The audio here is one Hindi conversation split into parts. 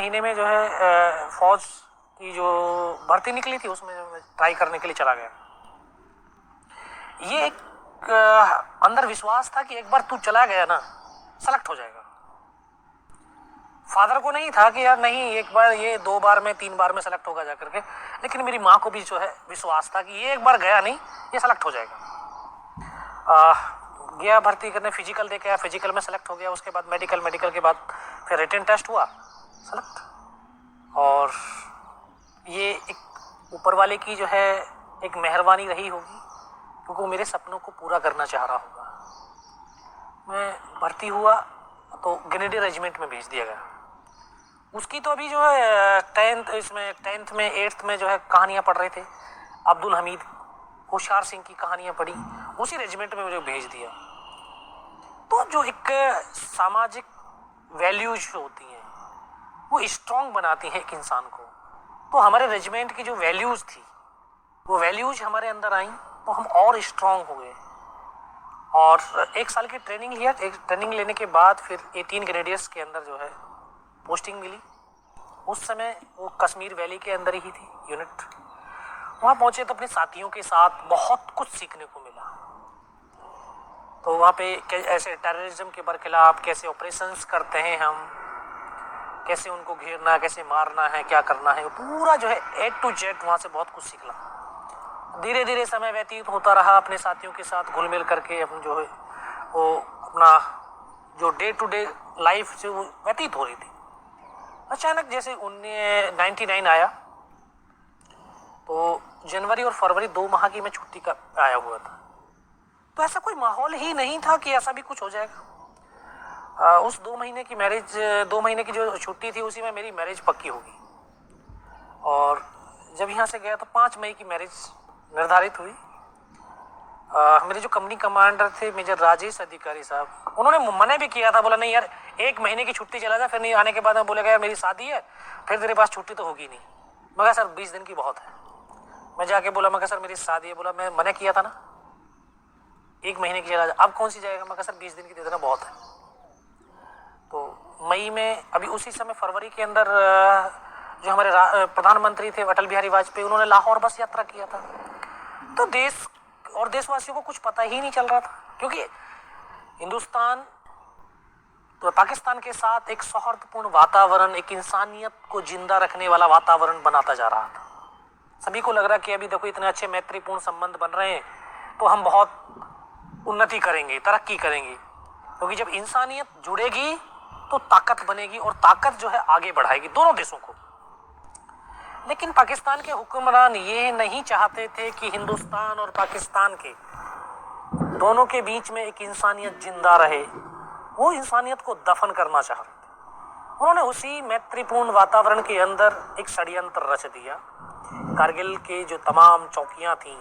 महीने में जो है फौज की जो भर्ती निकली थी उसमें ट्राई करने के लिए चला गया। ये एक अंदर विश्वास था कि एक बार तू चला गया ना सेलेक्ट हो जाएगा। फादर को नहीं था कि यार नहीं एक बार ये 2 बार में 3 बार में सेलेक्ट होगा जाकर के, लेकिन मेरी माँ को भी जो है विश्वास था कि ये एक बार गया नहीं ये सेलेक्ट हो जाएगा। गया भर्ती करने, फिजिकल दे के आया, फिजिकल में सेलेक्ट हो गया। उसके बाद मेडिकल के बाद फिर रिटन टेस्ट हुआ, सेलेक्ट। और ये एक ऊपर वाले की जो है एक मेहरबानी रही होगी क्योंकि वो मेरे सपनों को पूरा करना चाह रहा होगा। मैं भर्ती हुआ तो ग्रेनेडियर रेजिमेंट में भेज दिया गया। उसकी तो अभी जो है 10th में 8th में जो है कहानियाँ पढ़ रहे थे, अब्दुल हमीद होशियार सिंह की कहानियाँ पढ़ी, उसी रेजिमेंट में मुझे भेज दिया। तो जो एक सामाजिक वैल्यूज होती हैं वो स्ट्रॉन्ग बनाती हैं एक इंसान को। तो हमारे रेजिमेंट की जो वैल्यूज थी वो वैल्यूज हमारे अंदर आई तो हम और स्ट्रॉन्ग हुए। और 1 साल की ट्रेनिंग लिया। ट्रेनिंग लेने के बाद फिर 18 ग्रेनेडियर्स के अंदर जो है पोस्टिंग मिली। उस समय वो कश्मीर वैली के अंदर ही थी यूनिट। वहाँ पहुँचे तो अपने साथियों के साथ बहुत कुछ सीखने को मिला। तो वहाँ पे ऐसे टेररिज्म के खिलाफ कैसे ऑपरेशंस करते हैं हम, कैसे उनको घेरना, कैसे मारना है, क्या करना है, पूरा जो है A to Z वहाँ से बहुत कुछ सीखला। धीरे धीरे समय व्यतीत होता रहा, अपने साथियों के साथ घुल मिल करके अपन जो है वो अपना जो डे टू डे लाइफ से वो व्यतीत हो रही थी। अचानक जैसे 1999 आया तो जनवरी और फरवरी 2 माह की मैं छुट्टी का आया हुआ था। तो ऐसा कोई माहौल ही नहीं था कि ऐसा भी कुछ हो जाएगा। उस 2 महीने की मैरिज, 2 महीने की जो छुट्टी थी उसी में मेरी मैरिज पक्की होगी। और जब यहाँ से गया तो 5 मई की मैरिज निर्धारित हुई। मेरे जो कंपनी कमांडर थे मेजर राजेश अधिकारी साहब, उन्होंने मना भी किया था, बोला नहीं यार 1 महीने की छुट्टी चला जा, फिर नहीं आने के बाद में बोलेगा यार मेरी शादी है फिर तेरे पास छुट्टी तो होगी नहीं। मैं कहा सर 20 दिन की बहुत है। मैं जाके बोला, मैं कहा सर मेरी शादी है। बोला मैं मना किया था ना 1 महीने की चला जा, अब कौन सी जाएगा। मैं कहा सर 20 दिन की दे देना बहुत है। तो मई में अभी उसी समय फरवरी के अंदर जो हमारे प्रधानमंत्री थे अटल बिहारी वाजपेयी, उन्होंने लाहौर बस यात्रा किया था। तो देश और देशवासियों को कुछ पता ही नहीं चल रहा था क्योंकि हिंदुस्तान तो पाकिस्तान के साथ एक सौहार्दपूर्ण वातावरण, एक इंसानियत को जिंदा रखने वाला वातावरण बनाता जा रहा था। सभी को लग रहा कि अभी देखो इतने अच्छे मैत्रीपूर्ण संबंध बन रहे हैं तो हम बहुत उन्नति करेंगे, तरक्की करेंगे। क्योंकि जब इंसानियत जुड़ेगी तो ताकत बनेगी और ताकत जो है आगे बढ़ाएगी दोनों देशों को। लेकिन पाकिस्तान के हुक्मरान ये नहीं चाहते थे कि हिंदुस्तान और पाकिस्तान के दोनों के बीच में एक इंसानियत जिंदा रहे। वो इंसानियत को दफन करना चाहते थे। उन्होंने उसी मैत्रीपूर्ण वातावरण के अंदर एक षड्यंत्र रच दिया। कारगिल के जो तमाम चौकियां थीं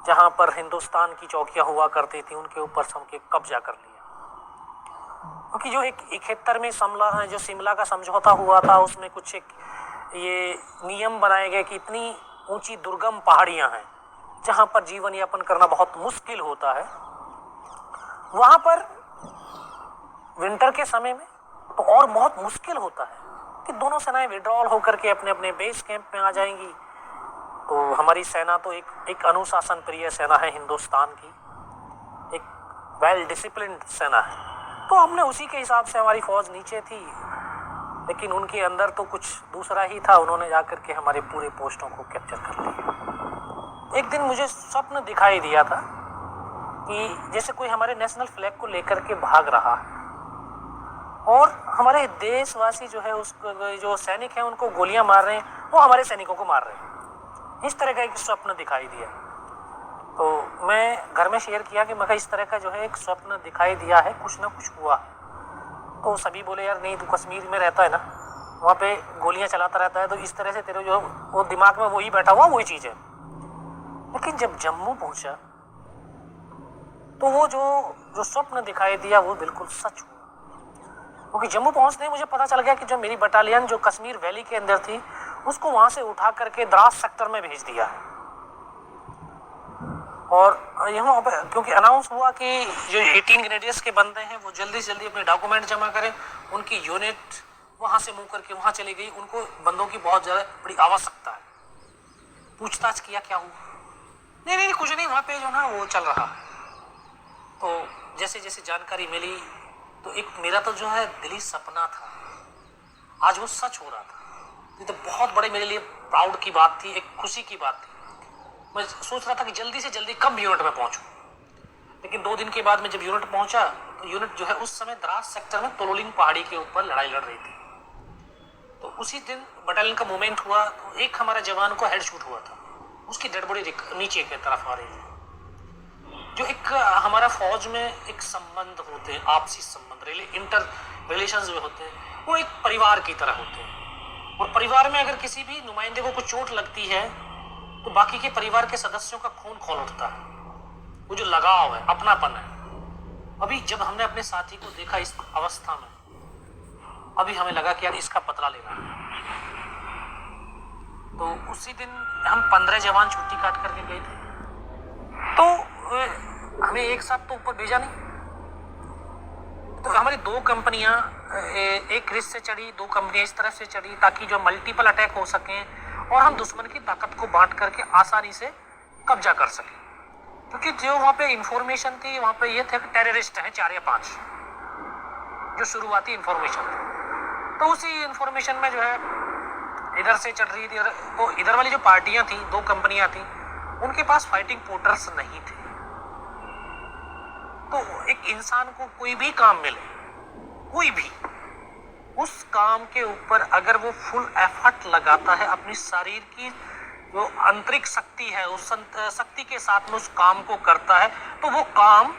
जहां पर हिंदुस्तान की चौकियां हुआ करती थी उनके ऊपर हमके कब्जा कर लिया। क्योंकि जो 71 में शिमला का समझौता हुआ था उसमें कुछ एक ये नियम बनाए गए कि इतनी ऊंची दुर्गम पहाड़ियां हैं जहां पर जीवन यापन करना बहुत मुश्किल होता है। वहां पर विंटर के समय में तो और बहुत मुश्किल होता है कि दोनों सेनाएं विड्रॉल होकर के अपने अपने बेस कैंप में आ जाएंगी। तो हमारी सेना तो एक अनुशासन प्रिय सेना है हिंदुस्तान की, एक वेल डिसिप्लिन्ड सेना है। तो हमने उसी के हिसाब से, हमारी फौज नीचे थी लेकिन उनके अंदर तो कुछ दूसरा ही था। उन्होंने जाकर के हमारे पूरे पोस्टों को कैप्चर कर लिया। एक दिन मुझे स्वप्न दिखाई दिया था कि जैसे कोई हमारे नेशनल फ्लैग को लेकर के भाग रहा है और हमारे देशवासी जो है उसको जो सैनिक हैं उनको गोलियां मार रहे हैं, वो हमारे सैनिकों को मार रहे हैं। इस तरह का एक स्वप्न दिखाई दिया। तो मैं घर में शेयर किया कि मैं इस तरह का जो है एक स्वप्न दिखाई दिया है, कुछ ना कुछ हुआ। तो सभी बोले यार नहीं तू कश्मीर में रहता है ना, वहाँ पे गोलियां चलाता रहता है तो इस तरह से तेरे जो वो दिमाग में वही बैठा हुआ वही चीज़ है। लेकिन जब जम्मू पहुंचा तो वो जो स्वप्न दिखाई दिया वो बिल्कुल सच हुआ। क्योंकि जम्मू पहुंचते ही मुझे पता चल गया कि जो मेरी बटालियन जो कश्मीर वैली के अंदर थी उसको वहां से उठा करके द्रास सेक्टर में भेज दिया। और यहाँ पे क्योंकि अनाउंस हुआ कि जो 18 ग्रेनेडियर्स के बंदे हैं वो जल्दी से जल्दी अपने डॉक्यूमेंट जमा करें, उनकी यूनिट वहां से मुंह करके वहां चली गई, उनको बंदों की बहुत ज्यादा बड़ी आवश्यकता है। पूछताछ किया क्या हुआ, नहीं नहीं कुछ नहीं, वहां पे जो ना वो चल रहा है। तो जैसे जैसे जानकारी मिली तो एक मेरा तो जो है दिली सपना था, आज वो सच हो रहा था। ये तो बहुत बड़े मेरे लिए प्राउड की बात थी, एक खुशी की बात थी। मैं सोच रहा था कि जल्दी से जल्दी कब यूनिट में पहुंचूं, लेकिन 2 दिन के बाद मैं जब यूनिट पहुंचा तो यूनिट जो है उस समय द्रास सेक्टर में तोलोलिंग पहाड़ी के ऊपर लड़ाई लड़ रही थी। तो उसी दिन बटालियन का मूवमेंट हुआ तो एक हमारा जवान को हेड शूट हुआ था, उसकी डेड बॉडी नीचे की तरफ आ रही थी। जो एक हमारा फौज में एक संबंध होते हैं, आपसी संबंध, इंटर रिलेशंस में होते हैं, वो एक परिवार की तरह होते हैं। और परिवार में अगर किसी भी नुमाइंदे को कुछ चोट लगती है तो बाकी के परिवार के सदस्यों का खून खौल उठता है, वो जो लगाव है, अपनापन है। अभी जब हमने अपने साथी को देखा इस अवस्था में, अभी हमें लगा कि यार इसका बदला लेना है। तो उसी दिन हम 15 जवान छुट्टी काट करके गए थे। तो हमें एक साथ तो ऊपर भेजा नहीं, तो हमारी 2 कंपनियां, एक रिस से चढ़ी, 2 कंपनियां इस तरफ से चढ़ी, ताकि जो मल्टीपल अटैक हो सकें और हम दुश्मन की ताकत को बांट करके आसानी से कब्जा कर सकें। क्योंकि जो वहाँ पे इंफॉर्मेशन थी, वहाँ पे ये थे कि टेररिस्ट हैं 4 या 5, जो शुरुआती इंफॉर्मेशन थी। तो उसी इंफॉर्मेशन में जो है इधर से चढ़ रही थी, तो इधर वाली जो पार्टियां थी, 2 कंपनियां थी, उनके पास फाइटिंग पोर्टर्स नहीं थे। तो एक इंसान को कोई भी काम मिले, कोई भी, उस काम के ऊपर अगर वो फुल एफर्ट लगाता है, अपनी शरीर की जो आंतरिक शक्ति है उस शक्ति के साथ में उस काम को करता है, तो वो काम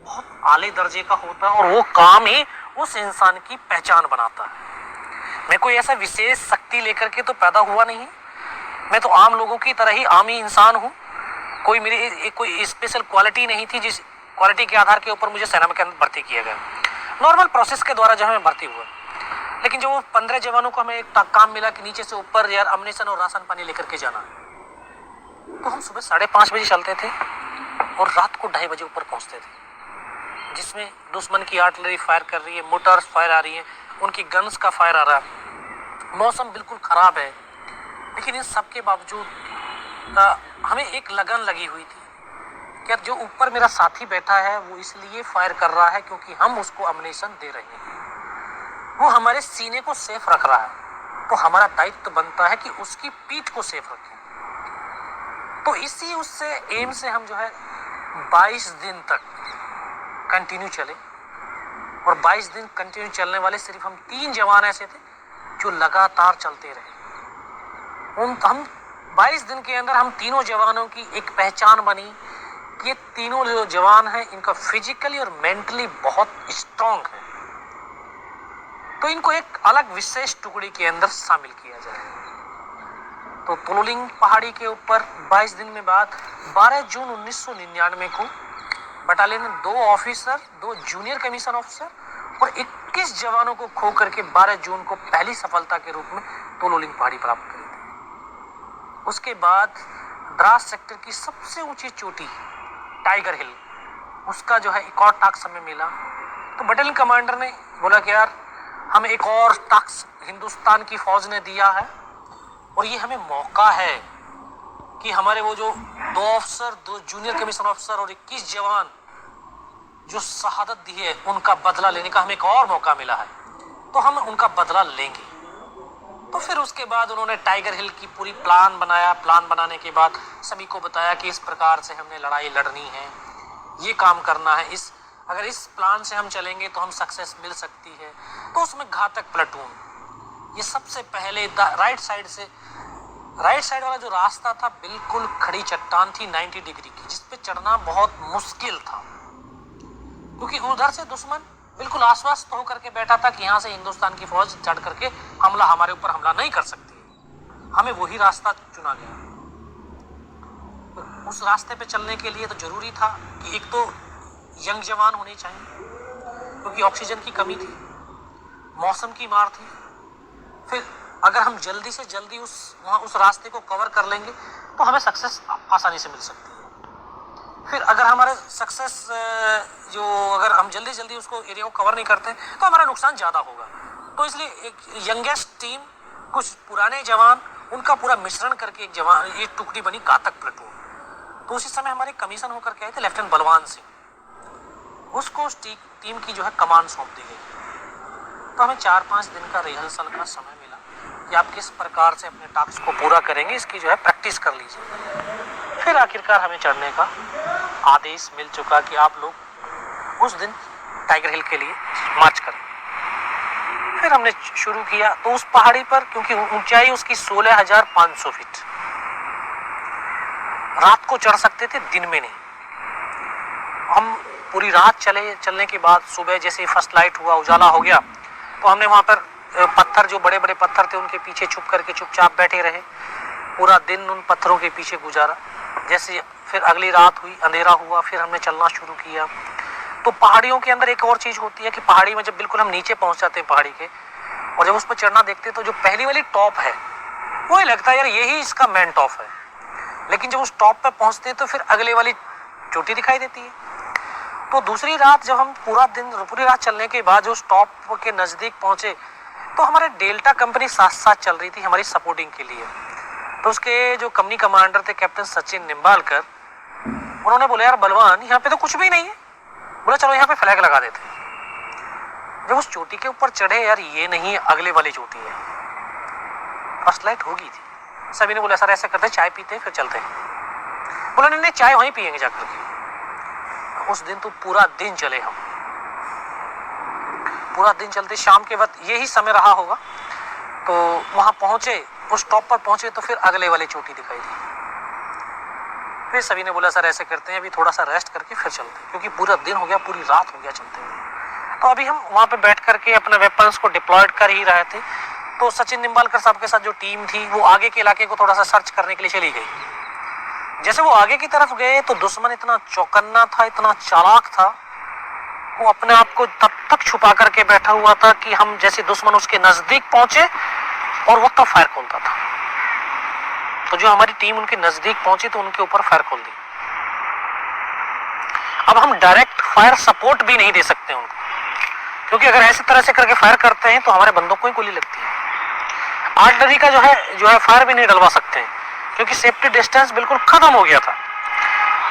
बहुत आले दर्जे का होता है और वो काम ही उस इंसान की पहचान बनाता है। मैं कोई ऐसा विशेष शक्ति लेकर के तो पैदा हुआ नहीं है, मैं तो आम लोगों की तरह ही आम ही इंसान हूँ। कोई मेरी कोई स्पेशल क्वालिटी नहीं थी जिस क्वालिटी के आधार के ऊपर मुझे सेना में अंदर भर्ती किया गया। नॉर्मल प्रोसेस के द्वारा जो है मैं भर्ती हुआ। लेकिन जो 15 जवानों को हमें एक काम मिला कि नीचे से ऊपर यार अम्युनिशन और राशन पानी लेकर के जाना, तो हम सुबह 5:30 बजे चलते थे और रात को 2:30 बजे ऊपर पहुंचते थे, जिसमें दुश्मन की आर्टिलरी फायर कर रही है, मोटर्स फायर आ रही है, उनकी गन्स का फायर आ रहा है, मौसम बिल्कुल खराब है। लेकिन इन सब के बावजूद हमें एक लगन लगी हुई थी कि जो ऊपर मेरा साथी बैठा है वो इसलिए फायर कर रहा है क्योंकि हम उसको अम्युनिशन दे रहे हैं, वो हमारे सीने को सेफ रख रहा है, तो हमारा दायित्व तो बनता है कि उसकी पीठ को सेफ रखें। तो इसी उससे एम से हम जो है 22 दिन तक कंटिन्यू चले, और 22 दिन कंटिन्यू चलने वाले सिर्फ हम 3 जवान ऐसे थे जो लगातार चलते रहे। हम 22 दिन के अंदर हम तीनों जवानों की एक पहचान बनी कि ये तीनों जो जवान हैं इनका फिजिकली और मेंटली बहुत स्ट्रांग है, तो इनको एक अलग विशेष टुकड़ी के अंदर शामिल किया जाए। तो तोलोलिंग पहाड़ी के ऊपर 22 दिन में बाद 12 जून 1999 को बटालियन ने 2 ऑफिसर, 2 जूनियर कमीशन ऑफिसर और 21 जवानों को खो करके 12 जून को पहली सफलता के रूप में तोलोलिंग पहाड़ी प्राप्त करी थी। उसके बाद द्रास सेक्टर की सबसे ऊंची चोटी टाइगर हिल, उसका जो है एक और टास्क हमें मिला। तो बटालियन कमांडर ने बोला कि यार हमें एक और टास्क हिंदुस्तान की फौज ने दिया है और ये हमें मौका है कि हमारे वो जो 2 ऑफिसर, 2 जूनियर कमीशन ऑफिसर और 21 जवान जो शहादत दी है उनका बदला लेने का हमें एक और मौका मिला है, तो हम उनका बदला लेंगे। तो फिर उसके बाद उन्होंने टाइगर हिल की पूरी प्लान बनाया। प्लान बनाने के बाद सभी को बताया कि इस प्रकार से हमने लड़ाई लड़नी है, ये काम करना है, अगर इस प्लान से हम चलेंगे तो हम सक्सेस मिल सकती है। तो उसमें घातक प्लाटून, ये सबसे पहले राइट साइड वाला जो रास्ता था बिल्कुल खड़ी चट्टान थी 90 डिग्री की, जिस पे चढ़ना बहुत मुश्किल था क्योंकि उधर से दुश्मन बिल्कुल आश्वस्त होकर के बैठा था कि यहाँ से हिंदुस्तान की फौज चढ़ करके हमारे ऊपर हमला नहीं कर सकती। हमें वही रास्ता चुना गया। तो उस रास्ते पे चलने के लिए तो जरूरी था कि एक तो यंग जवान होने चाहिए क्योंकि ऑक्सीजन की कमी थी, मौसम की मार थी। फिर अगर हम जल्दी से जल्दी उस रास्ते को कवर कर लेंगे तो हमें सक्सेस आसानी से मिल सकती है। फिर अगर हमारे अगर हम जल्दी उस एरिया को कवर नहीं करते तो हमारा नुकसान ज़्यादा होगा। तो इसलिए एक यंगेस्ट टीम, कुछ पुराने जवान, उनका पूरा मिश्रण करके एक टुकड़ी बनी घातक प्लेटून। तो उसी समय हमारे कमीशन होकर के आए थे लेफ्टिनेंट बलवान सिंह, उसको उस टीम की जो है कमान सौंप दी गई। तो हमें 4-5 दिन का रिहर्सल का समय मिला कि आप किस प्रकार से अपने टास्क को पूरा करेंगे, इसकी जो है प्रैक्टिस कर लीजिए। फिर आखिरकार हमें चढ़ने का आदेश मिल चुका कि आप लोग उस दिन टाइगर हिल के लिए मार्च करें। फिर हमने शुरू किया। तो उस पहाड़ी पर, क्योंकि ऊंचाई उसकी 16,500 फीट, रात को चढ़ सकते थे, दिन में नहीं। हम पूरी रात चलने के बाद सुबह जैसे फर्स्ट लाइट हुआ, उजाला हो गया, तो हमने वहां पर पत्थर, जो बड़े बड़े पत्थर थे, उनके पीछे छुप करके चुपचाप बैठे रहे। पूरा दिन उन पत्थरों के पीछे गुजारा। जैसे फिर अगली रात हुई, अंधेरा हुआ, फिर हमने चलना शुरू किया। तो पहाड़ियों के अंदर एक और चीज होती है कि पहाड़ी में जब बिल्कुल हम नीचे पहुंच जाते हैं पहाड़ी के, और जब उस पर चढ़ना देखते हैं, तो जो पहली वाली टॉप है वो ही लगता है यार यही इसका मेन टॉप है। लेकिन जब उस टॉप पे पहुंचते हैं तो फिर अगले वाली चोटी दिखाई देती है। तो दूसरी रात जब हम पूरी रात चलने के बाद जो उस टॉप के नजदीक पहुंचे, तो हमारे डेल्टा कंपनी साथ साथ चल रही थी हमारी सपोर्टिंग के लिए। तो उसके जो कंपनी कमांडर थे कैप्टन सचिन निम्बालकर, उन्होंने बोला यार बलवान, यहाँ पे तो कुछ भी नहीं है। बोला चलो यहाँ पे फ्लैग लगा देते हैं। जब उस चोटी के ऊपर चढ़े, यार ये नहीं अगले वाली चोटी है, फर्स्ट लाइट होगी थी। सभी ने बोला सर ऐसा करते चाय पीते फिर चलते हैं। बोला नहीं चाय वहीं पियेंगे जाकर के। उस दिन तो पूरा दिन चले हम, पूरा दिन चलते। शाम के वक्त यही समय रहा होगा। तो वहां पहुंचे, उस टॉप पर पहुंचे, तो फिर अगले वाली चोटी दिखाई दी। फिर सभी ने बोला सर ऐसे करते हैं, अभी थोड़ा सा रेस्ट करके फिर चलते हैं, क्योंकि पूरा दिन हो गया, पूरी रात हो गया चलते हुए। तो अभी हम वहां पे बैठ करके अपने वेपन्स को डिप्लॉयड कर ही रहे थे। तो सचिन निम्बालकर साहब के साथ जो टीम थी वो आगे के इलाके को थोड़ा सा सर्च करने के लिए चली गई। जैसे वो आगे की तरफ गए तो दुश्मन इतना चौकन्ना था, इतना चालाक था, वो अपने आप को तब तक छुपा करके बैठा हुआ था कि हम जैसे दुश्मन उसके नजदीक पहुंचे और वो तब फायर खोलता था। तो जो हमारी टीम उनके नजदीक पहुंची तो उनके ऊपर फायर खोल दी। अब हम डायरेक्ट फायर सपोर्ट भी नहीं दे सकते उनको, क्योंकि अगर ऐसी तरह से करके फायर करते हैं तो हमारे बंदों को ही गोली लगती है। आर्टिलरी का जो है फायर भी नहीं डलवा सकते हैं, क्योंकि सेफ्टी डिस्टेंस बिल्कुल खत्म हो गया था।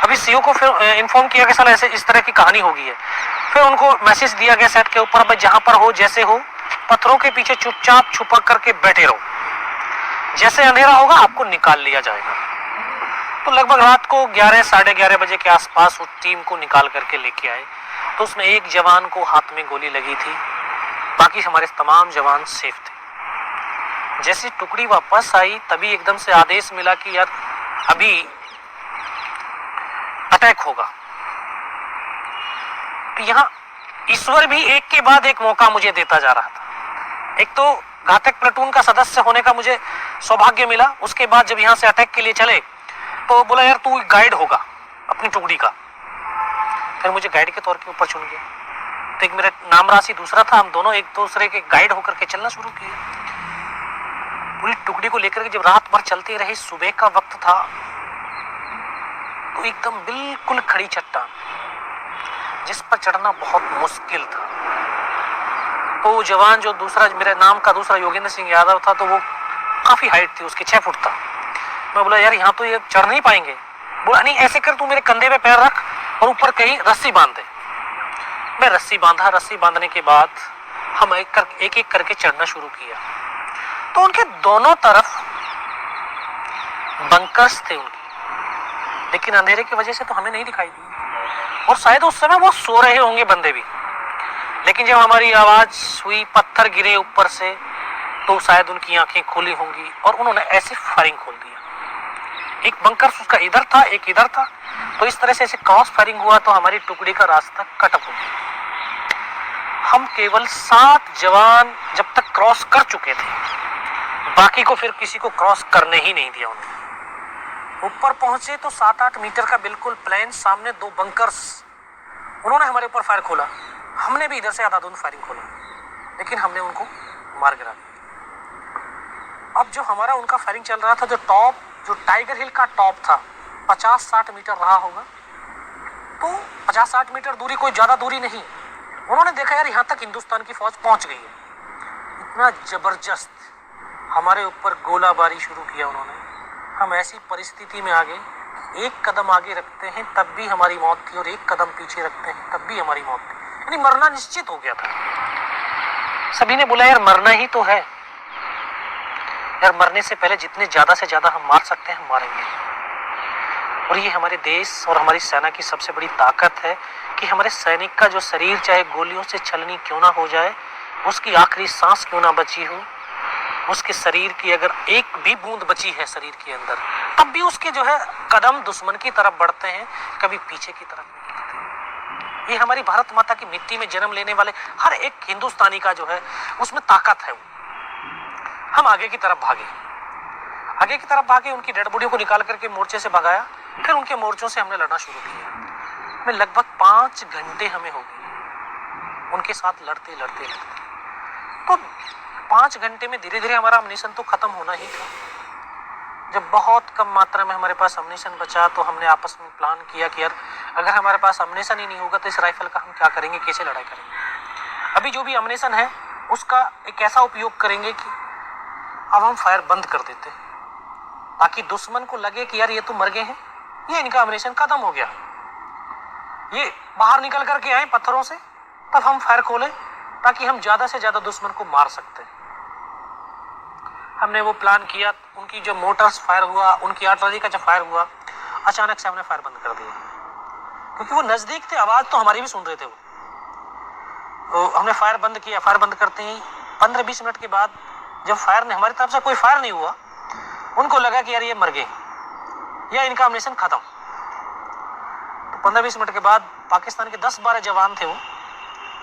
अभी सीओ को फिर इन्फॉर्म किया कि साला ऐसे इस तरह की कहानी होगी है। फिर उनको मैसेज दिया गया सेट के ऊपर, भाई जहां पर हो जैसे हो, पत्थरों के पीछे चुपचाप छुपा करके बैठे रहो, जैसे अंधेरा होगा आपको निकाल लिया जाएगा। तो लगभग रात को 11 साढ़े 11 बजे के आसपास उस टीम को निकाल करके लेके आए। तो उसमें एक जवान को हाथ में गोली लगी थी, बाकी हमारे तमाम जवान सेफ थे। जैसी टुकड़ी वापस आई तभी एकदम से आदेश मिला कि यार अभी अटैक होगा। तो यहाँ ईश्वर भी एक के बाद एक मौका मुझे देता जा रहा था। एक तो घातक प्लेटून का सदस्य होने का मुझे सौभाग्य मिला, उसके बाद जब यहाँ से अटैक के लिए चले तो बोला यार तू गाइड होगा अपनी टुकड़ी का। फिर मुझे गाइड के तौर के ऊपर चुन गया। तो एक मेरा नाम राशि दूसरा था, हम दोनों एक दूसरे के गाइड होकर के चलना शुरू किए। पूरी टुकड़ी को लेकर के जब रात भर चलते रहे, सुबह का वक्त था, तो एकदम बिल्कुल खड़ी चट्टान जिस पर चढ़ना बहुत मुश्किल था। तो जवान जो दूसरा, मेरे नाम का दूसरा योगेंद्र सिंह यादव था, तो वो काफी हाइट थी उसकी, 6 फुट था। मैं बोला यार यहाँ तो ये चढ़ नहीं पाएंगे। बोला नहीं ऐसे कर, तू मेरे कंधे पे पैर रख और ऊपर कहीं रस्सी बांध दे। मैं रस्सी बांधा। रस्सी बांधने के बाद हम एक एक करके चढ़ना शुरू किया। तो उनके दोनों तरफ बंकर्स थे उनके, लेकिन अंधेरे की वजह से तो हमें नहीं दिखाई दी, और शायद उस समय वो सो रहे होंगे बंदे भी। लेकिन जब हमारी आवाज हुई, पत्थर गिरे ऊपर से, तो शायद उनकी आंखें खुली होंगी और उन्होंने ऐसे फायरिंग खोल दिया। एक बंकर उसका इधर था, एक इधर था, तो इस तरह से ऐसे क्रॉस फायरिंग हुआ। तो हमारी टुकड़ी का रास्ता कट हो गया। हम केवल 7 जवान जब तक क्रॉस कर चुके थे, बाकी को फिर किसी को क्रॉस करने ही नहीं दिया उन्होंने। ऊपर पहुंचे तो 7-8 मीटर का बिल्कुल प्लेन, सामने 2 बंकर्स, उन्होंने हमारे ऊपर फायर खोला। हमने भी इधर से आधाधुंध फायरिंग खोला, लेकिन हमने उनको मार गिरा दिया। अब जो हमारा उनका फायरिंग चल रहा था, जो टाइगर हिल का टॉप था, 50-60 मीटर रहा होगा। तो 50-60 मीटर दूरी कोई ज्यादा दूरी नहीं। उन्होंने देखा यार यहाँ तक हिंदुस्तान की फौज पहुंच गई है, इतना जबरदस्त हमारे ऊपर गोलाबारी शुरू किया उन्होंने। हम ऐसी परिस्थिति में आ गए, एक कदम आगे रखते हैं तब भी हमारी मौत थी, और एक कदम पीछे रखते हैं तब भी हमारी मौत थी, यानी मरना निश्चित हो गया था। सभी ने बोला यार मरना ही तो है यार, मरने से पहले जितने ज्यादा से ज्यादा हम मार सकते हैं हम मारेंगे। और ये हमारे देश और हमारी सेना की सबसे बड़ी ताकत है कि हमारे सैनिक का जो शरीर चाहे गोलियों से छलनी क्यों ना हो जाए, उसकी आखिरी सांस क्यों ना बची हो, उसके शरीर की अगर एक भी बूंद बची है शरीर के अंदर, तब भी उसके जो है कदम दुश्मन की तरफ बढ़ते हैं, कभी पीछे की तरफ नहीं बढ़ते। ये हमारी भारत माता की मिट्टी में जन्म लेने वाले हर एक हिंदुस्तानी का जो है उसमें ताकत है। हम आगे की तरफ भागे, उनकी डेड बॉडी को निकाल करके मोर्चे से भगाया, फिर उनके मोर्चों से हमने लड़ना शुरू किया। में लगभग 5 घंटे हमें हो गए उनके साथ लड़ते। तो 5 घंटे में धीरे धीरे हमारा अम्निशन तो खत्म होना ही था। जब बहुत कम मात्रा में हमारे पास अम्निशन बचा तो हमने आपस में प्लान किया कि यार अगर हमारे पास अम्निशन ही नहीं होगा तो इस राइफल का हम क्या करेंगे, कैसे लड़ाई करेंगे। अभी जो भी अम्निशन है उसका एक ऐसा उपयोग करेंगे कि अब हम फायर बंद कर देते हैं, ताकि दुश्मन को लगे कि यार ये तो मर गए हैं, ये इनका अम्निशन खत्म हो गया, ये बाहर निकल करके आए पत्थरों से, तब हम फायर खोले ताकि हम ज्यादा से ज्यादा दुश्मन को मार सकते हैं। हमने वो प्लान किया, उनकी जो मोटर्स फायर हुआ, उनकी आर्टिलरी का जब फायर हुआ, अचानक से हमने फायर बंद कर दिया, क्योंकि वो नजदीक थे, आवाज तो हमारी भी सुन रहे थे वो। तो हमने फायर बंद किया। फायर बंद करते ही 15-20 मिनट के बाद जब फायर ने हमारी तरफ से कोई फायर नहीं हुआ, उनको लगा कि यार ये मर गए या इनका अम्निशन खत्म। तो 15-20 मिनट के बाद पाकिस्तान के 10-12 जवान थे, वो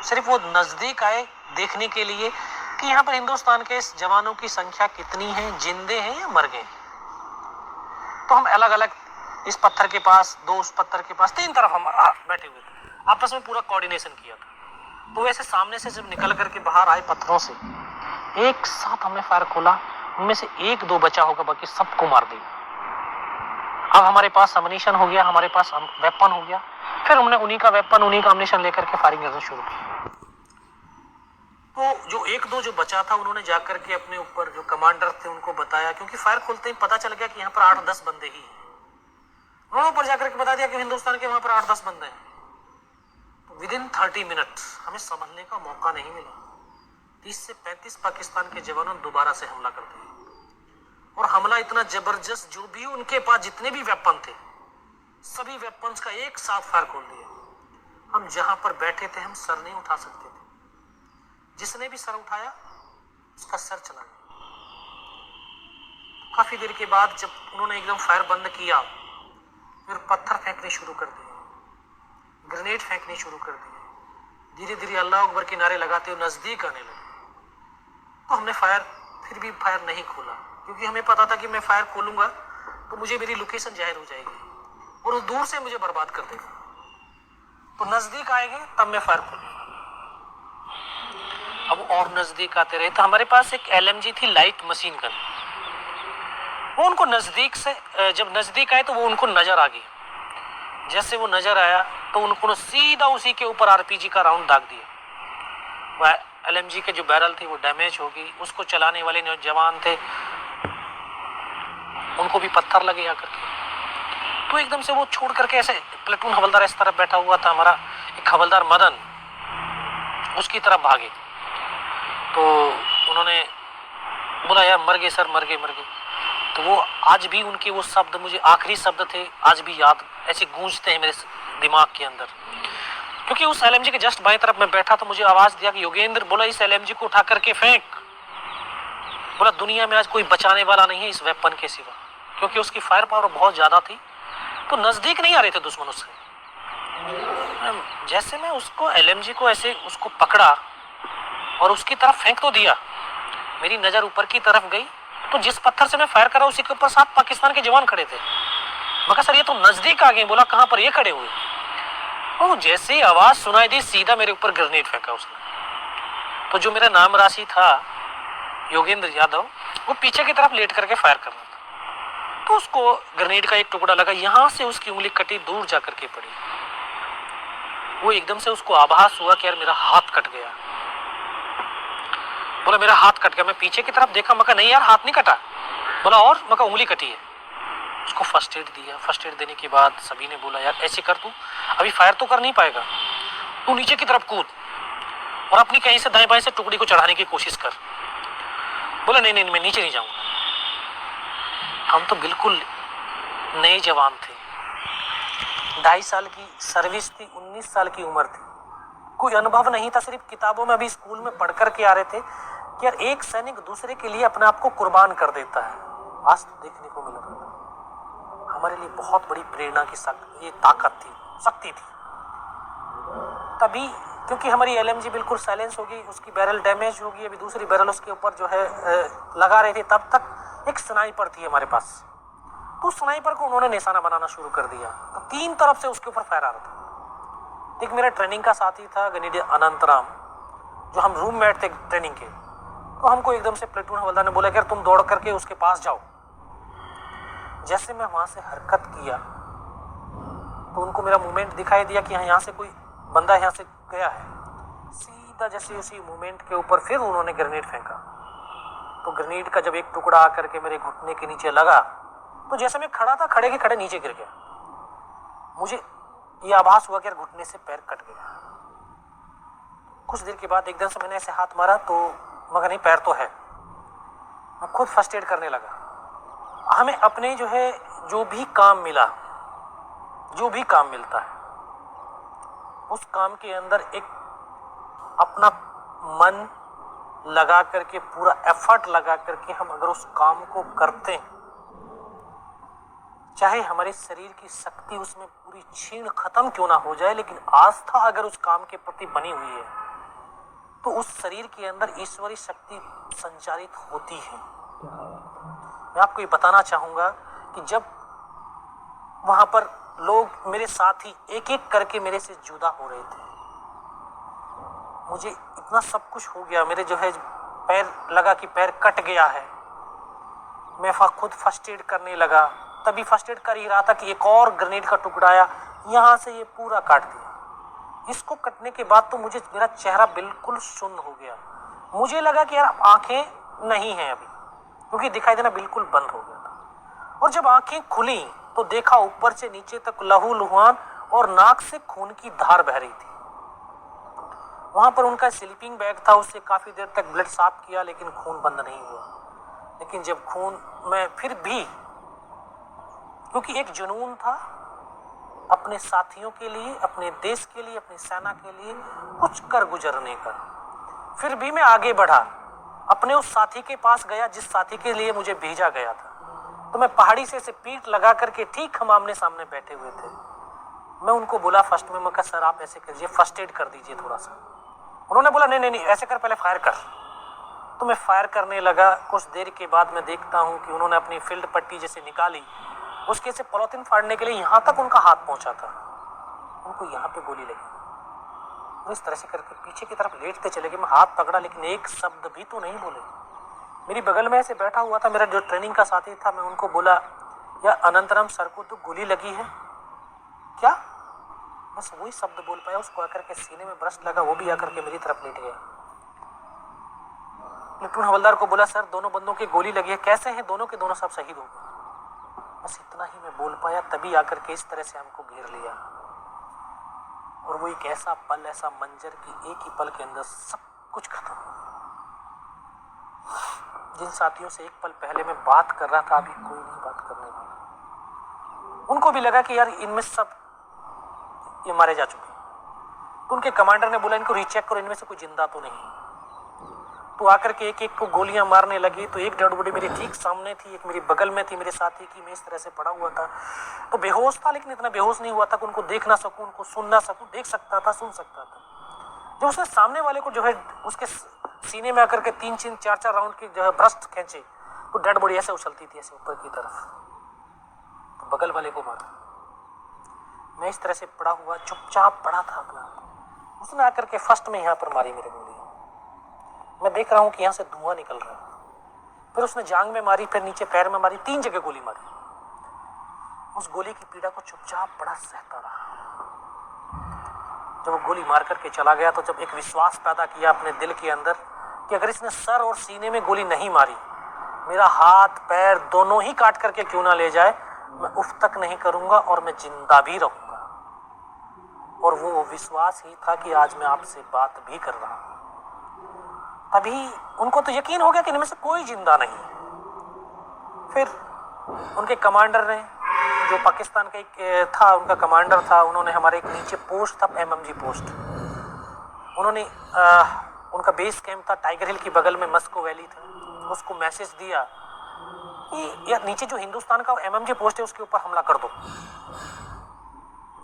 सिर्फ वो नजदीक आए देखने के लिए कि यहाँ पर हिंदुस्तान के जवानों की संख्या कितनी है, जिंदे हैं या मर गए। तो हम अलग अलग इस पत्थर के पास, 2 उस पत्थर के पास, 3 तरफ हम बैठे हुए थे, आपस में पूरा कोऑर्डिनेशन किया था। तो वैसे सामने से जब निकल करके बाहर आए पत्थरों से, एक साथ हमने फायर खोला, उनमें से 1-2 बचा होगा, बाकी सबको मार दिया। अब हमारे पास अम्निशन हो गया, हमारे पास वेपन हो गया, फिर हमने उन्हीं का वेपन, उन्हीं का अम्निशन लेकर के फायरिंग करना शुरू किया। तो जो 1-2 जो बचा था, उन्होंने जाकर के अपने ऊपर जो कमांडर थे उनको बताया, क्योंकि फायर खोलते ही पता चल गया कि यहाँ पर 8-10 बंदे ही हैं। उन्होंने ऊपर जाकर के बता दिया कि हिंदुस्तान के वहां पर 8-10 बंदे हैं। तो विदिन 30 मिनट हमें संभलने का मौका नहीं मिला, 30 से 35 पाकिस्तान के जवानों ने दोबारा से हमला कर दिया। और हमला इतना जबरदस्त, जो भी उनके पास जितने भी वेपन थे, सभी वेपन्स का एक साथ फायर खोल दिया। हम जहां पर बैठे थे हम सर नहीं उठा सकते थे, जिसने भी सर उठाया उसका सर चला गया। काफी देर के बाद जब उन्होंने एकदम फायर बंद किया, फिर पत्थर फेंकने शुरू कर दिए, ग्रेनेड फेंकने शुरू कर दिए, धीरे धीरे अल्लाह अकबर के नारे लगाते हुए नजदीक आने लगे। तो हमने फिर भी फायर नहीं खोला, क्योंकि हमें पता था कि मैं फायर खोलूंगा तो मुझे मेरी लोकेशन जाहिर हो जाएगी और वो दूर से मुझे बर्बाद कर देगा। तो नजदीक आएंगे तब मैं फायर खोलूंगा। अब और नजदीक आते रहे, तो हमारे पास एक LMG थी, लाइट मशीन गन। वो उनको नजदीक से, जब नजदीक आए तो वो उनको नजर आ गई। जैसे वो नजर आया तो उनको सीधा उसी के ऊपर RPG का राउंड दाग दिया। वह LMG के जो बैरल थी वो डैमेज हो गई। उसको चलाने वाले जो जवान थे उनको भी पत्थर लगे आकर के। तो एकदम से वो छोड़ करके, ऐसे प्लेटून हवलदार इस तरफ बैठा हुआ था, हमारा एक हवलदार मदन, उसकी तरफ भागे। तो उन्होंने बोला यार मर गए सर, मर गए। तो वो आज भी उनके वो शब्द, मुझे आखिरी शब्द थे, आज भी याद ऐसे गूंजते हैं मेरे दिमाग के अंदर। क्योंकि उस LMG के जस्ट बाएं तरफ मैं बैठा, तो मुझे आवाज दिया कि योगेंद्र, बोला इस LMG को उठा करके फेंक। बोला दुनिया में आज कोई बचाने वाला नहीं है इस वेपन के सिवा, क्योंकि उसकी फायर पावर बहुत ज्यादा थी। तो नजदीक नहीं आ रहे थे दुश्मन उससे। जैसे मैं उसको LMG को ऐसे उसको पकड़ा और उसकी तरफ फेंक तो दिया, मेरी नजर ऊपर की तरफ गई, तो जिस पत्थर से मैं फायर करा उसी के ऊपर 7 पाकिस्तान के जवान खड़े थे। मैं कहा सर ये तो नजदीक आ गए। बोला कहां पर? ये खड़े हुए। और जैसे ही आवाज सुनाई दी, सीधा मेरे ऊपर ग्रेनेड फेंका उसने। तो जो मेरा नाम राशि था योगेंद्र यादव, वो पीछे की तरफ लेट करके फायर कर रहा था। तो उसको ग्रेनेड का एक टुकड़ा लगा, यहां से उसकी उंगली कटी, दूर जाकर के पड़ी। वो एकदम से उसको आभास हुआ कि यार मेरा हाथ कट गया। बोला मेरा हाथ कट गया। मैं पीछे की तरफ देखा, मैं कहा नहीं यार हाथ नहीं कटा। बोला और? मैं कहा उंगली कटी है। उसको फर्स्ट एड दिया। फर्स्ट एड देने के बाद सभी ने बोला यार ऐसे कर, तू अभी फायर तो कर नहीं पाएगा, तू नीचे की तरफ कूद और अपनी कहीं से दाएं बाएं से टुकड़ी को चढ़ाने की कोशिश कर। बोला नहीं नहीं मैं नीचे नहीं जाऊंगा। हम तो बिल्कुल नए जवान थे, 2.5 साल की सर्विस थी, 19 साल की उम्र थी, कोई अनुभव नहीं था, सिर्फ किताबों में अभी स्कूल में पढ़ कर के आ रहे थे कि यार एक सैनिक दूसरे के लिए अपने आप को कुर्बान कर देता है। आज तो देखने को मिल रहा था। हमारे लिए बहुत बड़ी प्रेरणा की ये ताकत थी, शक्ति थी। तभी क्योंकि हमारी LMG बिल्कुल साइलेंस हो गई, उसकी बैरल डैमेज हो गई, अभी दूसरी बैरल उसके ऊपर जो है लगा रही थी, तब तक एक स्नाइपर थी हमारे पास। तो स्नाइपर को उन्होंने निशाना बनाना शुरू कर दिया। तो 3 तरफ से उसके ऊपर फायर आ रहा था। एक मेरा ट्रेनिंग का साथी था ग्रेनेडियर अनंतराम, जो हम रूममेट थे ट्रेनिंग के। तो हमको एकदम से प्लेटून हवलदार ने बोला कि तुम दौड़ करके उसके पास जाओ। जैसे मैं वहां से हरकत किया तो उनको मेरा मूवमेंट दिखाई दिया कि यहाँ से कोई बंदा यहाँ से गया है। सीधा जैसे उसी मूवमेंट के ऊपर फिर उन्होंने ग्रेनेड फेंका। तो ग्रेनेड का जब एक टुकड़ा आकर के मेरे घुटने के नीचे लगा तो जैसे मैं खड़ा था, खड़े के खड़े नीचे गिर गया। मुझे ये आभास हुआ कि घुटने से पैर कट गया। कुछ देर के बाद एकदम से मैंने ऐसे हाथ मारा तो मगर नहीं, पैर तो है। मैं खुद फर्स्ट एड करने लगा। हमें अपने जो है जो भी काम मिला, जो भी काम मिलता है, उस काम के अंदर एक अपना मन लगा करके, पूरा एफर्ट लगा करके हम अगर उस काम को करते हैं, चाहे हमारे शरीर की शक्ति उसमें पूरी छीण खत्म क्यों ना हो जाए, लेकिन आस्था अगर उस काम के प्रति बनी हुई है तो उस शरीर के अंदर ईश्वरीय शक्ति संचारित होती है। मैं आपको ये बताना चाहूंगा कि जब वहां पर लोग मेरे साथी एक एक करके मेरे से जुदा हो रहे थे, मुझे इतना सब कुछ हो गया, मेरे जो है पैर लगा कि पैर कट गया है। मैं खुद फर्स्ट एड करने लगा। तभी फर्स्ट एड कर ही रहा था कि एक और ग्रेनेड का टुकड़ा आया, यहां से ये पूरा काट दिया। इसको कटने के बाद तो मुझे मेरा चेहरा बिल्कुल सुन्न हो गया। मुझे लगा कि यार आंखें नहीं हैं अभी, क्योंकि दिखाई देना बिल्कुल बंद हो गया था। और जब आंखें खुली तो देखा ऊपर से नीचे तक लहू लुहान और नाक से खून की धार बह रही थी। वहां पर उनका स्लीपिंग बैग था, उससे काफी देर तक ब्लड साफ किया लेकिन खून बंद नहीं हुआ। लेकिन जब खून में फिर भी, क्योंकि एक जुनून था अपने साथियों के लिए, अपने देश के लिए, अपनी सेना के लिए कुछ कर गुजरने का, फिर भी मैं आगे बढ़ा। अपने उस साथी के पास गया जिस साथी के लिए मुझे भेजा गया था। तो मैं पहाड़ी से पीठ लगा करके, ठीक हम आमने सामने बैठे हुए थे, मैं उनको बोला फर्स्ट में, मैं कहा सर आप ऐसे कीजिए, फर्स्ट एड कर दीजिए थोड़ा सा। उन्होंने बोला नहीं नहीं नहीं ऐसे कर, पहले फायर कर। तो मैं फायर करने लगा। कुछ देर के बाद मैं देखता हूँ कि उन्होंने अपनी फील्ड पट्टी जैसे निकाली, उसके से पॉलिथीन फाड़ने के लिए यहाँ तक उनका हाथ पहुंचा था, उनको यहाँ पे गोली लगी। वो इस तरह से करके पीछे की तरफ लेटते चले गए। मैं हाथ पकड़ा लेकिन एक शब्द भी तो नहीं बोले। मेरी बगल में ऐसे बैठा हुआ था मेरा जो ट्रेनिंग का साथी था, मैं उनको बोला या अनंतराम सर को तो गोली लगी है क्या? बस वही शब्द बोल पाया। उसको आकर के सीने में ब्रस्ट लगा, वो भी आकर के मेरी तरफ लेट गया। प्लेटून हवलदार को बोला सर दोनों बंदों की गोली लगी है, कैसे हैं? दोनों के दोनों सब शहीद हो गए। बस इतना ही मैं बोल पाया। तभी आकर के इस तरह से हमको घेर लिया। और वो एक ऐसा पल, ऐसा मंजर कि एक ही पल के अंदर सब कुछ खत्म। जिन साथियों से एक पल पहले मैं बात कर रहा था, अभी कोई नहीं बात करने वाला। उनको भी लगा कि यार इनमें सब ये मारे जा चुके। तो उनके कमांडर ने बोला इनको रीचेक करो, इनमें से कोई जिंदा तो नहीं। तो आकर के एक एक को गोलियां मारने लगी। तो एक डेड बॉडी मेरे ठीक सामने थी, एक मेरी बगल में थी मेरे साथी की। मैं इस तरह से पड़ा हुआ था, तो बेहोश था लेकिन इतना बेहोश नहीं हुआ था कि उनको देख ना सकूं, उनको सुन ना सकूं। देख सकता था, सुन सकता था। जब उसने सामने वाले को जो है उसके सीने में आकर के 3-3, 4-4 राउंड की जो है ब्रस्ट खींचे, तो डेड बॉडी ऐसे उछलती थी ऐसे ऊपर की तरफ। तो बगल वाले को मारा। मैं इस तरह से पड़ा हुआ चुपचाप पड़ा था अपना। उसने आकर के फर्स्ट में यहाँ पर मारी मेरे गोली। मैं देख रहा हूँ कि यहाँ से धुआं निकल रहा है। फिर उसने जांग में मारी, फिर नीचे पैर में मारी, 3 जगह गोली मारी। उस गोली की पीड़ा को चुपचाप बड़ा सहता रहा। जब वो गोली मार करके चला गया तो जब एक विश्वास पैदा किया अपने दिल के अंदर कि अगर इसने सर और सीने में गोली नहीं मारी, मेरा हाथ पैर दोनों ही काट करके क्यों ना ले जाए, मैं उफ तक नहीं करूंगा और मैं जिंदा भी रहूंगा। और वो विश्वास ही था कि आज मैं आपसे बात भी कर रहा हूं। तभी उनको तो यकीन हो गया कि इनमें से कोई जिंदा नहीं है। फिर उनके कमांडर ने, जो पाकिस्तान का एक था, उनका कमांडर था, उन्होंने हमारे एक नीचे पोस्ट था, MMG पोस्ट, उन्होंने उनका बेस कैंप था टाइगर हिल की बगल में, मस्को वैली था, उसको मैसेज दिया कि यार नीचे जो हिंदुस्तान का MMG पोस्ट है उसके ऊपर हमला कर दो।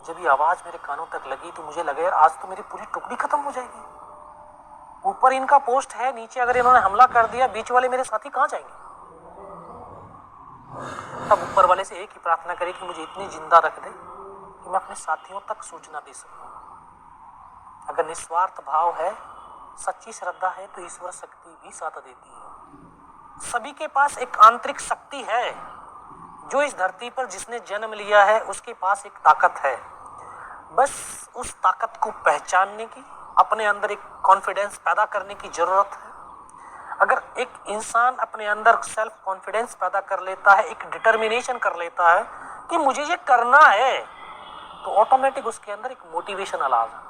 जब ये आवाज मेरे कानों तक लगी तो मुझे लगा यार आज तो मेरी पूरी टुकड़ी खत्म हो जाएगी। ऊपर इनका पोस्ट है, नीचे अगर इन्होंने हमला कर दिया, बीच वाले मेरे साथी कहां जाएंगे। तब ऊपर वाले से एक ही प्रार्थना करी कि मुझे इतनी जिंदा रख दे कि मैं अपने साथियों तक सूचना दे सकूं। अगर निस्वार्थ भाव है, सच्ची श्रद्धा है, तो ईश्वर शक्ति भी साथ देती है। सभी के पास एक आंतरिक शक्ति है। जो इस धरती पर जिसने जन्म लिया है उसके पास एक ताकत है। बस उस ताकत को पहचानने की, अपने अंदर एक कॉन्फिडेंस पैदा करने की जरूरत है। अगर एक इंसान अपने अंदर सेल्फ कॉन्फिडेंस पैदा कर लेता है, एक डिटर्मिनेशन कर लेता है कि मुझे ये करना है, तो ऑटोमेटिक उसके अंदर एक मोटिवेशन आ जाता है।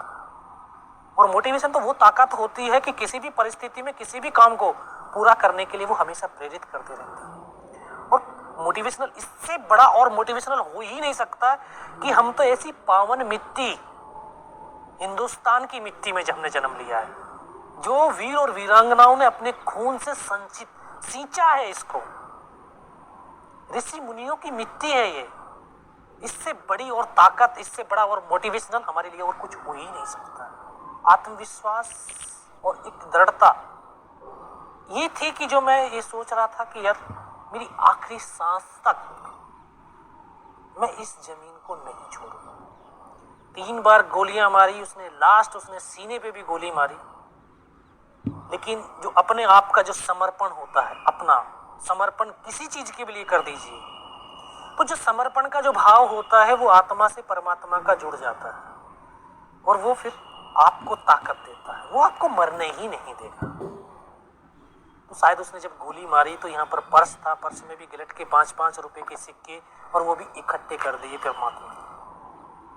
और मोटिवेशन तो वो ताकत होती है कि किसी भी परिस्थिति में किसी भी काम को पूरा करने के लिए वो हमेशा प्रेरित करते रहते हैं। और मोटिवेशनल, इससे बड़ा और मोटिवेशनल हो ही नहीं सकता कि हम तो ऐसी पावन मिट्टी, हिंदुस्तान की मिट्टी में हमने जन्म लिया है, जो वीर और वीरांगनाओं ने अपने खून से सींचा है। इसको ऋषि मुनियों की मिट्टी है ये। इससे बड़ी और ताकत, इससे बड़ा और मोटिवेशनल हमारे लिए और कुछ हो ही नहीं सकता। आत्मविश्वास और एक दृढ़ता ये थी कि जो मैं ये सोच रहा था कि यार मेरी आखिरी सांस तक मैं इस जमीन को नहीं छोड़ूंगा। 3 बार गोलियां मारी उसने, लास्ट उसने सीने पे भी गोली मारी। लेकिन जो अपने आप का जो समर्पण होता है, अपना समर्पण किसी चीज के लिए कर दीजिए, तो जो समर्पण का जो भाव होता है वो आत्मा से परमात्मा का जुड़ जाता है और वो फिर आपको ताकत देता है, वो आपको मरने ही नहीं देगा। तो शायद उसने जब गोली मारी तो यहाँ पर पर्स था, पर्स में भी गिलट के 5-5 रुपए के सिक्के और वो भी इकट्ठे कर दिए परमात्मा ने।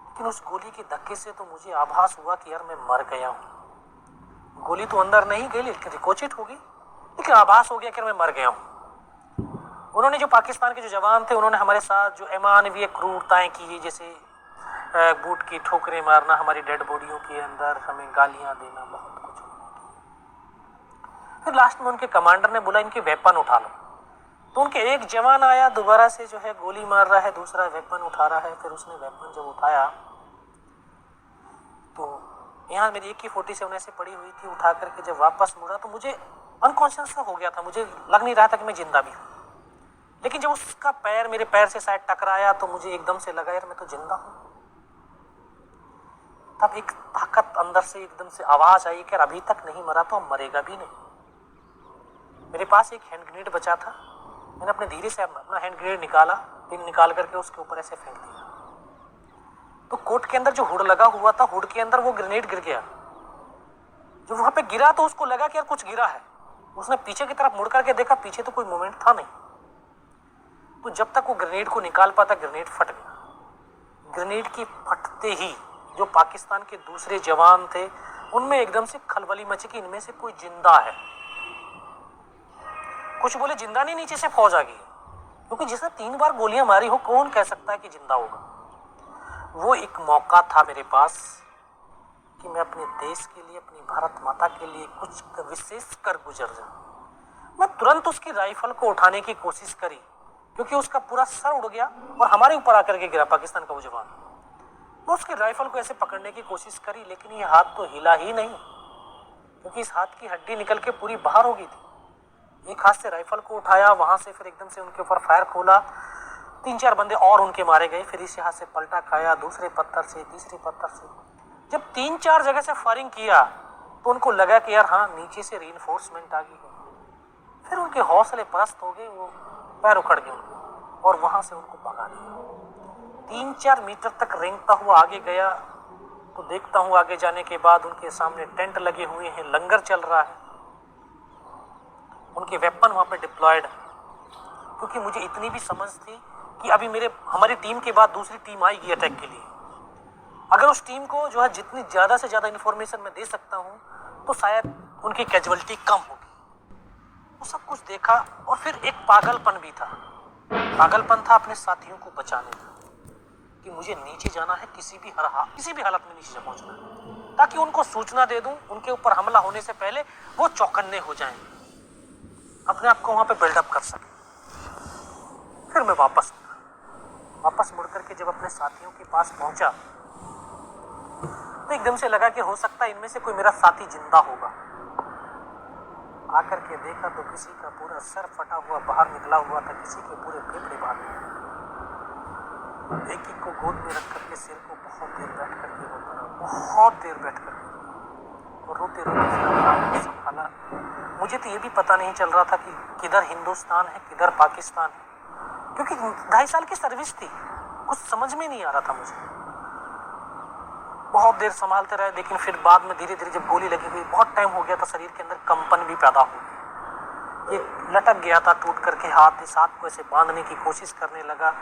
लेकिन उस गोली के धक्के से तो मुझे आभास हुआ कि यार मैं मर गया हूँ। गोली तो अंदर नहीं गई लेकिन रिकोचित हो गई, लेकिन आभास हो गया कि मैं मर गया हूँ। उन्होंने जो पाकिस्तान के जो जवान थे उन्होंने हमारे साथ जो अमानवीय क्रूरताएं की, जैसे बूट की ठोकरें मारना, हमारी डेड बॉडियों के अंदर हमें गालियां देना, बहुत कुछ। फिर लास्ट में उनके कमांडर ने बोला इनके वेपन उठा लो। तो उनके एक जवान आया, दोबारा से जो है गोली मार रहा है, दूसरा वेपन उठा रहा है। फिर उसने वेपन जब उठाया तो यहाँ मेरी AK-47 ऐसे पड़ी हुई थी, उठा करके जब वापस मुड़ा तो मुझे अनकॉन्शियस हो गया था, मुझे लग नहीं रहा था कि मैं जिंदा भी हूँ। लेकिन जब उसका पैर मेरे पैर से शायद टकराया तो मुझे एकदम से लगा यार मैं तो जिंदा हूँ। तब एक ताकत अंदर से एकदम से आवाज आई कि अभी तक नहीं मरा तो अब मरेगा भी नहीं। मेरे पास एक हैंड ग्रेनेड बचा था, मैंने अपने धीरे से अपना हैंड ग्रेनेड निकाला, पिन निकाल करके उसके ऊपर ऐसे फेंक दिया। तो कोट के अंदर जो हुड लगा हुआ था, हुड के अंदर वो ग्रेनेड गिर गया। जो वहां पे गिरा तो उसको लगा कि यार कुछ गिरा है। उसने पीछे की तरफ मुड़ करके देखा, पीछे तो कोई मूवमेंट था नहीं। तो जब तक वो ग्रेनेड को निकाल पाता, ग्रेनेड फट गया। ग्रेनेड की फटते ही जो पाकिस्तान के दूसरे जवान थे उनमें एकदम से खलबली मची कि इनमें से कोई जिंदा है। कुछ बोले जिंदा नहीं, नीचे से फौज आ गई, क्योंकि जिसने 3 बार गोलियां मारी हो कौन कह सकता है कि जिंदा होगा। वो एक मौका था मेरे पास कि मैं अपने देश के लिए, अपनी भारत माता के लिए कुछ विशेष कर गुजर जाऊं। मैं तुरंत उसकी राइफल को उठाने की कोशिश करी, क्योंकि उसका पूरा सर उड़ गया और हमारे ऊपर आकर के गिरा पाकिस्तान का वो जवान। मैं उसकी राइफल को ऐसे पकड़ने की कोशिश करी, लेकिन ये हाथ तो हिला ही नहीं, क्योंकि इस हाथ की हड्डी निकल के पूरी बाहर हो गई थी। एक हाथ से राइफल को उठाया, वहां से फिर एकदम से उनके ऊपर फायर खोला, 3-4 बंदे और उनके मारे गए। फिर इस हाथ से पलटा खाया, दूसरे पत्थर से, तीसरे पत्थर से। जब 3-4 जगह से फायरिंग किया तो उनको लगा कि यार हाँ नीचे से रीइंफोर्समेंट आ गई है। फिर उनके हौसले पस्त हो गए, वो पैर उखड़ गए उनके और वहां से उनको भगा दिया। 3-4 मीटर तक रेंगता हुआ आगे गया तो देखता हूँ आगे जाने के बाद उनके सामने टेंट लगे हुए हैं, लंगर चल रहा है। उनके वेपन वहाँ पे डिप्लॉयड, क्योंकि मुझे इतनी भी समझ थी कि अभी हमारी टीम के बाद दूसरी टीम आएगी अटैक के लिए। अगर उस टीम को जो है जितनी ज़्यादा से ज़्यादा इन्फॉर्मेशन मैं दे सकता हूँ तो शायद उनकी कैजुअलिटी कम होगी। वो सब कुछ देखा और फिर एक पागलपन भी था। पागलपन था अपने साथियों को बचाने का, कि मुझे नीचे जाना है, किसी भी हालत में नीचे पहुंचना है, ताकि उनको सूचना दे दूं, उनके ऊपर हमला होने से पहले वो चौकन्ने हो जाएं, अपने आप को वहां पे बिल्डअप कर सके। फिर मैं वापस मुड़ करके जब अपने साथियों के पास पहुंचा तो एकदम से लगा कि हो सकता है इनमें से कोई मेरा साथी जिंदा होगा। आकर के देखा तो किसी का पूरा सर फटा हुआ बाहर निकला हुआ था, किसी के पूरे फेफड़े बाहर निकले। एक को गोद में रख करके सिर को बहुत देर बैठ करके रोता रहा, बहुत देर बैठ करके, और रोते रोते संभाला। मुझे तो ये भी पता नहीं चल रहा था कि किधर हिंदुस्तान है किधर पाकिस्तान है, क्योंकि 2.5 साल की सर्विस थी, कुछ समझ में नहीं आ रहा था मुझे। बहुत देर संभालते रहे, लेकिन फिर बाद में धीरे धीरे जब गोली लगी हुई, बहुत टाइम हो गया था, शरीर के अंदर कंपन भी पैदा हो, ये लटक गया था टूट करके। हाथ इस हाथ को ऐसे बांधने की कोशिश करने लगा,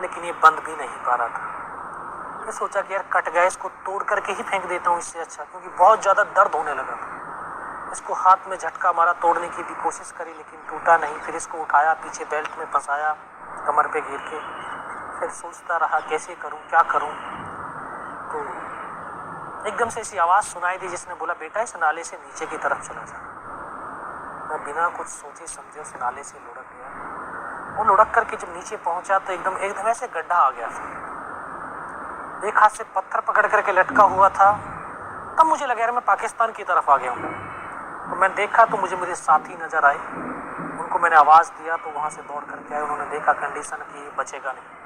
लेकिन ये बंद भी नहीं पा रहा था। मैं सोचा कि यार कट गया, इसको तोड़ करके ही फेंक देता हूँ इससे अच्छा, क्योंकि बहुत ज़्यादा दर्द होने लगा था। इसको हाथ में झटका मारा, तोड़ने की भी कोशिश करी, लेकिन टूटा नहीं। फिर इसको उठाया, पीछे बेल्ट में फंसाया, कमर पे घेर के, फिर सोचता रहा कैसे करूँ, क्या करूँ। तो एकदम से ऐसी आवाज़ सुनाई दी जिसने बोला, बेटा इस नाले से नीचे की तरफ चला जा। मैं बिना कुछ सोचे समझे उस नाले से लुढ़क गया। वो लुढ़क करके जब नीचे पहुंचा तो एकदम ऐसे गड्ढा आ गया था। एक हाथ से पत्थर पकड़ करके लटका हुआ था। तब मुझे लगा यार मैं पाकिस्तान की तरफ आ गया हूँ। तो मैं देखा तो मुझे मेरे साथी नजर आए, उनको मैंने आवाज़ दिया तो वहाँ से दौड़ करके आए। उन्होंने देखा कंडीशन कि बचेगा नहीं।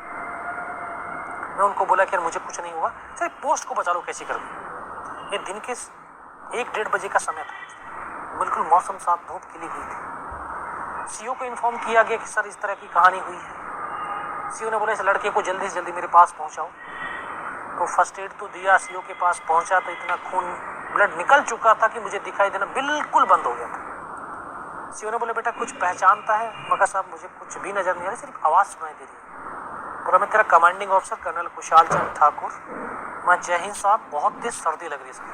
मैं उनको बोला कि यार मुझे कुछ नहीं हुआ, सिर्फ पोस्ट को बचा लो कैसे कर। ये दिन के 1-1:30 बजे का समय था, बिल्कुल मौसम साफ, धूप खिली हुई थी। सीओ को इन्फॉर्म किया गया कि सर इस तरह की कहानी हुई है। सीओ ने बोला इस लड़के को जल्दी से जल्दी मेरे पास पहुंचाओ। तो फर्स्ट एड तो दिया, सीओ के पास पहुंचा तो इतना खून ब्लड निकल चुका था कि मुझे दिखाई देना बिल्कुल बंद हो गया था। सीओ ने बोला बेटा कुछ पहचानता है? मगर साहब मुझे कुछ भी नजर नहीं आ रहा, सिर्फ आवाज़ सुनाई दे रही है। बोला मैं तेरा commanding officer colonel Kushal Chand Thakur, मैं जय हिंद साहब, बहुत तेज सर्दी लग रही है सर।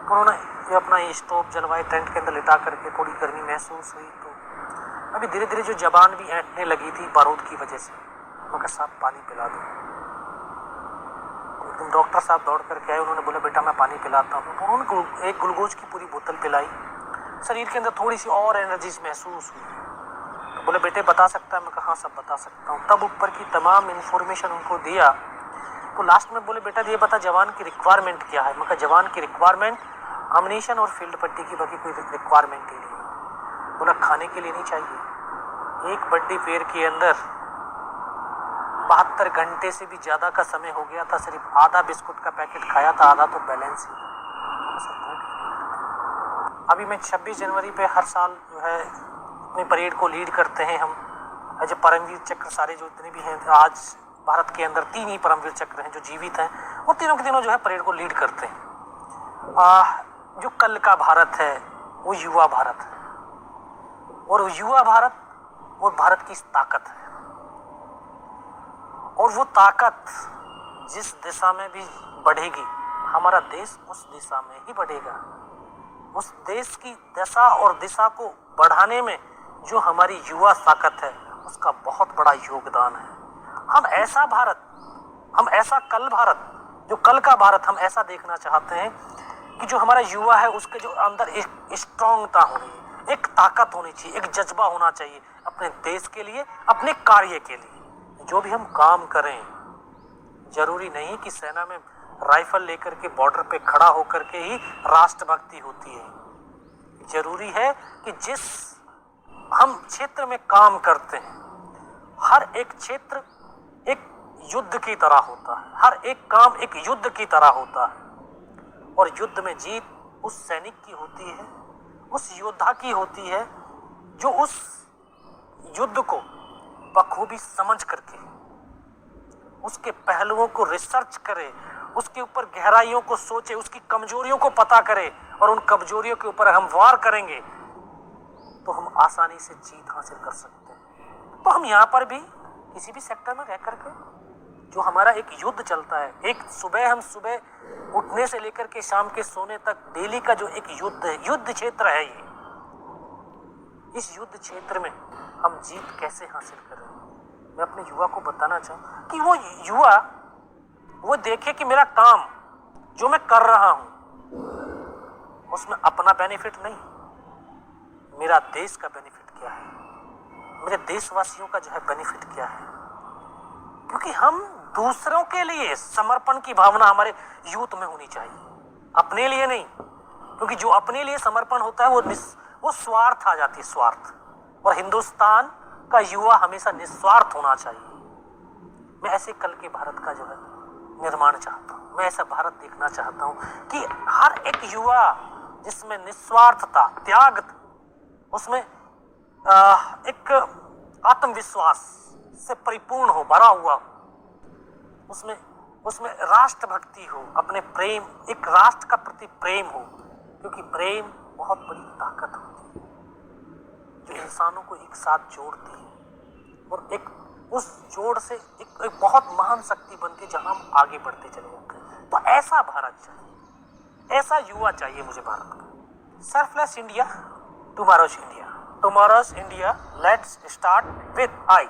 तो उन्होंने ये अपना स्टोव जलवाए, टेंट के अंदर लिटा करके, थोड़ी गर्मी महसूस हुई तो अभी धीरे धीरे जो जबान भी ऐंठने लगी थी बारूद की वजह से। मगर साहब पानी पिला दो। तो डॉक्टर साहब दौड़ करके आए, उन्होंने बोला बेटा मैं पानी पिलाता हूँ। तो उन्होंने एक ग्लूकोज की पूरी बोतल पिलाई। शरीर के अंदर थोड़ी सी और एनर्जी महसूस हुई। तो बोले बेटे बता सकता है? मैं कहा हाँ सब बता सकता हूँ। तब ऊपर की तमाम इन्फॉर्मेशन उनको दिया। तो लास्ट में बोले बेटा ये बता जवान की रिक्वायरमेंट क्या है? मैं कहा जवान की रिक्वायरमेंट अम्युनिशन और फील्ड पट्टी की, बाकी कोई रिक्वायरमेंट ही नहीं। बोला खाने के लिए नहीं चाहिए। एक बड्डी पेड़ के अंदर 72 घंटे से भी ज़्यादा का समय हो गया था, सिर्फ आधा बिस्कुट का पैकेट खाया था, आधा तो बैलेंस ही। अभी मैं 26 जनवरी पे हर साल जो है अपनी परेड को लीड करते हैं हम। एज ए परमवीर चक्र सारे जो इतने भी हैं, आज भारत के अंदर 3 ही परमवीर चक्र हैं जो जीवित हैं, वो तीनों के तीनों जो है परेड को लीड करते हैं। जो कल का भारत है वो युवा भारत है, और युवा भारत वो भारत की ताकत है। और वो ताकत जिस दिशा में भी बढ़ेगी, हमारा देश उस दिशा में ही बढ़ेगा। उस देश की दशा और दिशा को बढ़ाने में जो हमारी युवा ताकत है उसका बहुत बड़ा योगदान है। हम ऐसा भारत, हम ऐसा कल भारत, जो कल का भारत हम ऐसा देखना चाहते हैं कि जो हमारा युवा है उसके जो अंदर एक स्ट्रांगता होनी, एक ताकत होनी चाहिए, एक जज्बा होना चाहिए अपने देश के लिए, अपने कार्य के लिए। जो भी हम काम करें, जरूरी नहीं कि सेना में राइफल लेकर के बॉर्डर पे खड़ा होकर के ही राष्ट्रभक्ति होती है। जरूरी है कि जिस हम क्षेत्र में काम करते हैं, हर एक क्षेत्र एक युद्ध की तरह होता है, हर एक काम एक युद्ध की तरह होता है। और युद्ध में जीत उस सैनिक की होती है, उस योद्धा की होती है जो उस युद्ध को बखूबी समझ करके उसके पहलुओं को रिसर्च करे, उसके ऊपर गहराइयों को सोचे, उसकी कमजोरियों को पता करे और उन कमजोरियों के ऊपर हम वार करेंगे तो हम आसानी से जीत हासिल कर सकते हैं। तो हम यहाँ पर भी किसी भी सेक्टर में रह करके जो हमारा एक युद्ध चलता है, एक सुबह उठने से लेकर के शाम के सोने तक डेली का जो एक युद्ध है, युद्ध क्षेत्र है ये, इस युद्ध क्षेत्र में हम जीत कैसे हासिल करें। मैं अपने युवा को बताना चाहूँ कि वो युवा वो देखे कि मेरा काम जो मैं कर रहा हूं उसमें अपना बेनिफिट नहीं, मेरा देश का बेनिफिट क्या है, मेरे देशवासियों का जो है बेनिफिट क्या है। क्योंकि हम दूसरों के लिए समर्पण की भावना हमारे यूथ में होनी चाहिए, अपने लिए नहीं। क्योंकि जो अपने लिए समर्पण होता है वो स्वार्थ आ जाती है, स्वार्थ। और हिंदुस्तान का युवा हमेशा निस्वार्थ होना चाहिए। मैं ऐसे कल के भारत का जो है निर्माण चाहता हूँ, मैं ऐसा भारत देखना चाहता हूँ कि हर एक युवा जिसमें निस्वार्थता, त्याग, उसमें एक आत्मविश्वास से परिपूर्ण हो, भरा हुआ, उसमें राष्ट्रभक्ति हो, अपने प्रेम, एक राष्ट्र का प्रति प्रेम हो। क्योंकि प्रेम बहुत बड़ी ताकत होती है जो इंसानों को एक साथ जोड़ती है और एक उस जोड़ से एक बहुत महान शक्ति बनती है जहां हम आगे बढ़ते चले जाते हैं। तो ऐसा भारत चाहिए, ऐसा युवा चाहिए मुझे भारत का। Selfless India, tomorrow's India. Tomorrow's India, let's start with I.